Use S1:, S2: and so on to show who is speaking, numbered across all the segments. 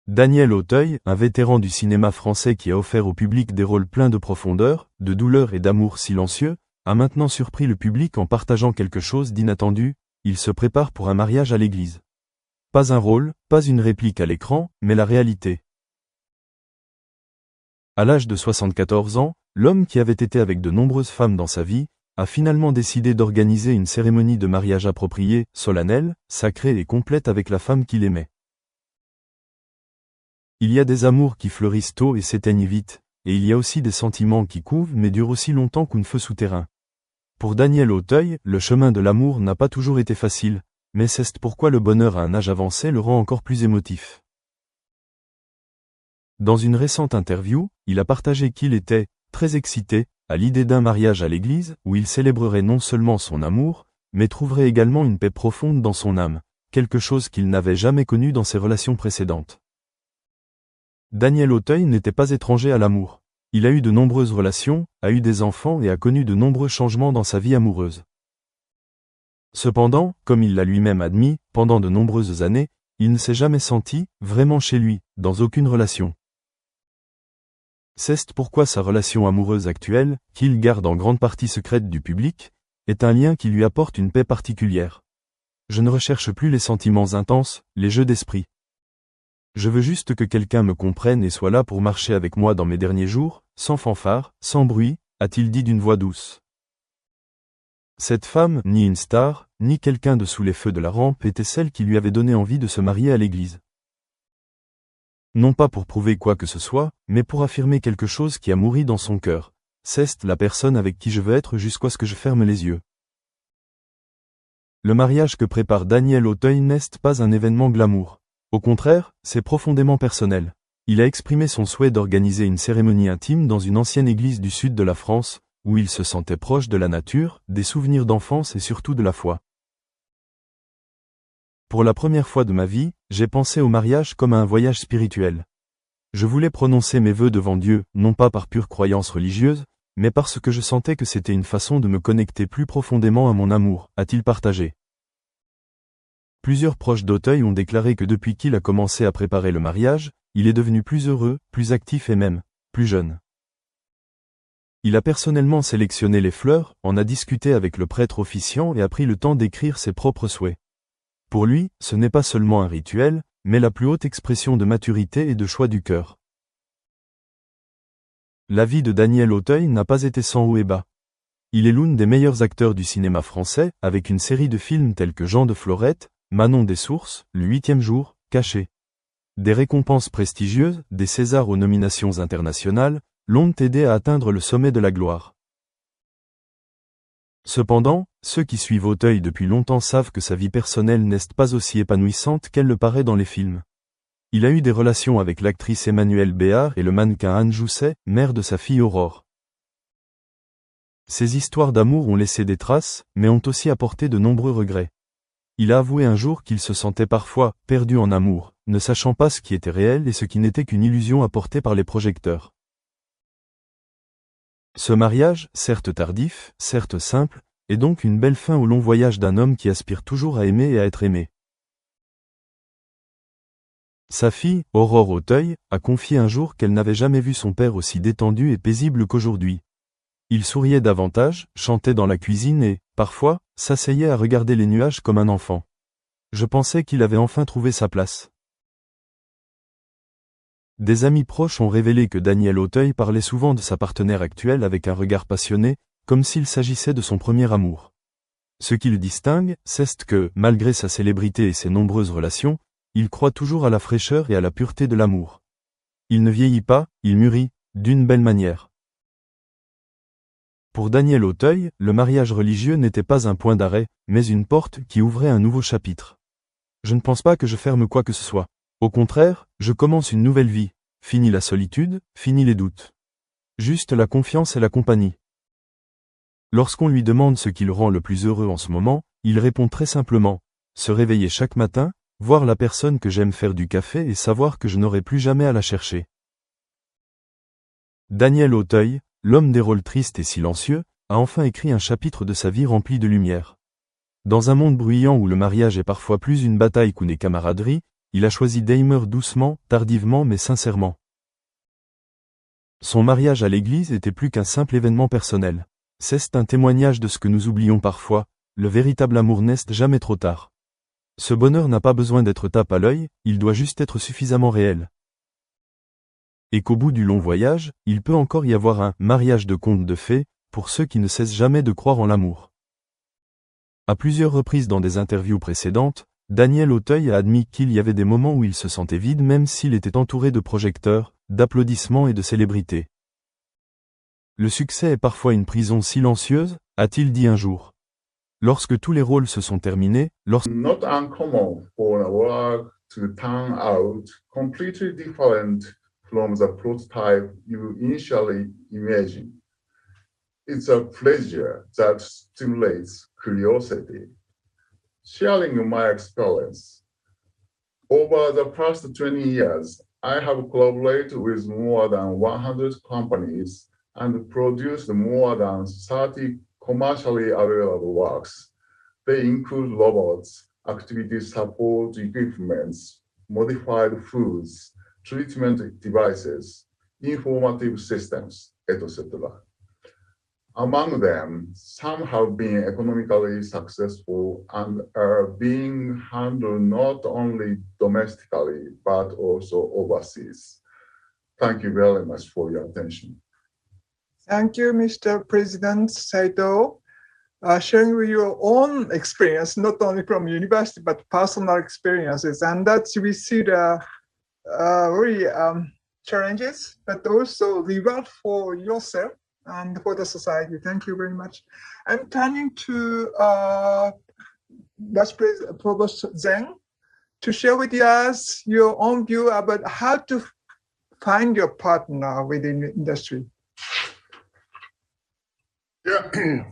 S1: Daniel Auteuil, un vétéran du cinéma français qui a offert au public des rôles pleins de profondeur, de douleur et d'amour silencieux, a maintenant surpris le public en partageant quelque chose d'inattendu, il se prépare pour un mariage à l'église. Pas un rôle, pas une réplique à l'écran, mais la réalité. À l'âge de 74 ans, l'homme qui avait été avec de nombreuses femmes dans sa vie, a finalement décidé d'organiser une cérémonie de mariage appropriée, solennelle, sacrée et complète avec la femme qu'il aimait. Il y a des amours qui fleurissent tôt et s'éteignent vite, et il y a aussi des sentiments qui couvent mais durent aussi longtemps qu'un feu souterrain. Pour Daniel Auteuil, le chemin de l'amour n'a pas toujours été facile, mais c'est pourquoi le bonheur à un âge avancé le rend encore plus émotif. Dans une récente interview, il a partagé qu'il était très excité à l'idée d'un mariage à l'église où il célébrerait non seulement son amour, mais trouverait également une paix profonde dans son âme, quelque chose qu'il n'avait jamais connu dans ses relations précédentes. Daniel Auteuil n'était pas étranger à l'amour. Il a eu de nombreuses relations, a eu des enfants et a connu de nombreux changements dans sa vie amoureuse. Cependant, comme il l'a lui-même admis, pendant de nombreuses années, il ne s'est jamais senti, vraiment chez lui, dans aucune relation. C'est pourquoi sa relation amoureuse actuelle, qu'il garde en grande partie secrète du public, est un lien qui lui apporte une paix particulière. Je ne recherche plus les sentiments intenses, les jeux d'esprit. Je veux juste que quelqu'un me comprenne et soit là pour marcher avec moi dans mes derniers jours, sans fanfare, sans bruit, a-t-il dit d'une voix douce. Cette femme, ni une star, ni quelqu'un de sous les feux de la rampe était celle qui lui avait donné envie de se marier à l'église. Non pas pour prouver quoi que ce soit, mais pour affirmer quelque chose qui a mouru dans son cœur. C'est la personne avec qui je veux être jusqu'à ce que je ferme les yeux. Le mariage que prépare Daniel Auteuil n'est pas un événement glamour. Au contraire, c'est profondément personnel. Il a exprimé son souhait d'organiser une cérémonie intime dans une ancienne église du sud de la France, où il se sentait proche de la nature, des souvenirs d'enfance et surtout de la foi. Pour la première fois de ma vie, j'ai pensé au mariage comme à un voyage spirituel. Je voulais prononcer mes vœux devant Dieu, non pas par pure croyance religieuse, mais parce que je sentais que c'était une façon de me connecter plus profondément à mon amour, a-t-il partagé. Plusieurs proches d'Auteuil ont déclaré que depuis qu'il a commencé à préparer le mariage, il est devenu plus heureux, plus actif et même, plus jeune. Il a personnellement sélectionné les fleurs, en a discuté avec le prêtre officiant et a pris le temps d'écrire ses propres souhaits. Pour lui, ce n'est pas seulement un rituel, mais la plus haute expression de maturité et de choix du cœur. La vie de Daniel Auteuil n'a pas été sans haut et bas. Il est l'un des meilleurs acteurs du cinéma français, avec une série de films tels que Jean de Florette, Manon des Sources, Le 8e jour, Caché. Des récompenses prestigieuses, des Césars aux nominations internationales, l'ont aidé à atteindre le sommet de la gloire. Cependant, ceux qui suivent Auteuil depuis longtemps savent que sa vie personnelle n'est pas aussi épanouissante qu'elle le paraît dans les films. Il a eu des relations avec l'actrice Emmanuelle Béard et le mannequin Anne Jousset, mère de sa fille Aurore. Ces histoires d'amour ont laissé des traces, mais ont aussi apporté de nombreux regrets. Il a avoué un jour qu'il se sentait parfois perdu en amour, ne sachant pas ce qui était réel et ce qui n'était qu'une illusion apportée par les projecteurs. Ce mariage, certes tardif, certes simple, est donc une belle fin au long voyage d'un homme qui aspire toujours à aimer et à être aimé. Sa fille, Aurore Auteuil, a confié un jour qu'elle n'avait jamais vu son père aussi détendu et paisible qu'aujourd'hui. Il souriait davantage, chantait dans la cuisine et, parfois, s'asseyait à regarder les nuages comme un enfant. Je pensais qu'il avait enfin trouvé sa place. Des amis proches ont révélé que Daniel Auteuil parlait souvent de sa partenaire actuelle avec un regard passionné, comme s'il s'agissait de son premier amour. Ce qui le distingue, c'est que, malgré sa célébrité et ses nombreuses relations, il croit toujours à la fraîcheur et à la pureté de l'amour. Il ne vieillit pas, il mûrit, d'une belle manière. Pour Daniel Auteuil, le mariage religieux n'était pas un point d'arrêt, mais une porte qui ouvrait un nouveau chapitre. Je ne pense pas que je ferme quoi que ce soit. Au contraire, je commence une nouvelle vie. Fini la solitude, fini les doutes. Juste la confiance et la compagnie. Lorsqu'on lui demande ce qui le rend le plus heureux en ce moment, il répond très simplement, se réveiller chaque matin, voir la personne que j'aime faire du café et savoir que je n'aurai plus jamais à la chercher. Daniel Auteuil, l'homme des rôles tristes et silencieux, a enfin écrit un chapitre de sa vie rempli de lumière. Dans un monde bruyant où le mariage est parfois plus une bataille qu'une camaraderie, Il a choisi Daimler doucement, tardivement mais sincèrement. Son mariage à l'église était plus qu'un simple événement personnel. C'est un témoignage de ce que nous oublions parfois, le véritable amour n'est jamais trop tard. Ce bonheur n'a pas besoin d'être tape à l'œil, il doit juste être suffisamment réel. Et qu'au bout du long voyage, il peut encore y avoir un mariage de conte de fées, pour ceux qui ne cessent jamais de croire en l'amour. À plusieurs reprises dans des interviews précédentes, Daniel Auteuil a admis qu'il y avait des moments où il se sentait vide même s'il était entouré de projecteurs, d'applaudissements et de célébrités. Le succès est parfois une prison silencieuse, a-t-il dit un jour. Lorsque tous les rôles se sont terminés,
S2: Not uncommon for a work to turn out completely different from the prototype you initially imagined. It's a pleasure that stimulates curiosity. Sharing my experience. Over the past 20 years, I have collaborated with more than 100 companies and produced more than 30 commercially available works. They include robots, activity support equipments, modified foods, treatment devices, informative systems, etc. Among them, some have been economically successful and are being handled not only domestically, but also overseas. Thank you very much for your attention.
S3: Thank you, Mr. President Saito. Sharing with your own experience, not only from university, but personal experiences. And that we see the very challenges, but also reward for yourself and for the society. Thank you very much. I'm turning to Vice President Provost Zheng to share with us your own view about how to find your partner within the industry.
S4: Yeah,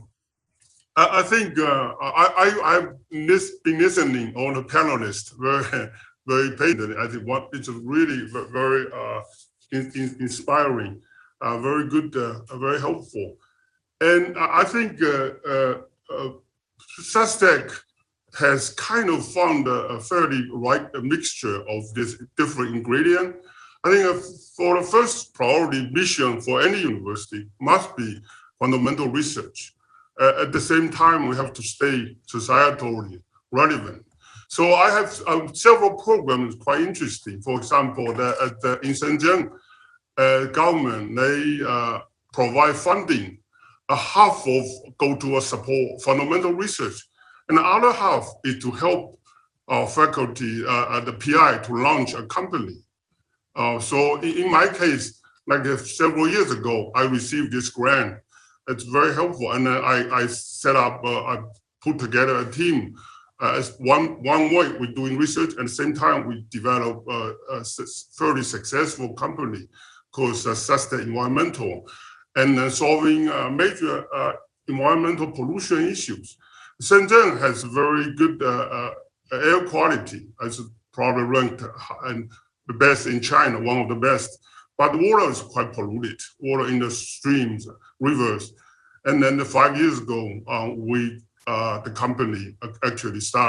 S4: I think I've been listening on the panelists very patient. I think it's really very inspiring, very good, very helpful, and I think SUSTEC has kind of found a fairly right mixture of this different ingredient. I think for the first priority mission for any university must be fundamental research. At the same time, we have to stay societally relevant. So I have several programs quite interesting. For example, in Shenzhen, government, they provide funding. Half of go to support fundamental research, and the other half is to help our faculty, the PI, to launch a company. So in my case, like several years ago, I received this grant. It's very helpful, and I set up, I put together a team. As one way we're doing research, and at the same time we develop a fairly successful company called SUSTEC Environmental, and solving major environmental pollution issues. Shenzhen has very good air quality, as probably ranked and the best in China, one of the best. But the water is quite polluted, water in the streams, rivers. And then 5 years ago, the company actually started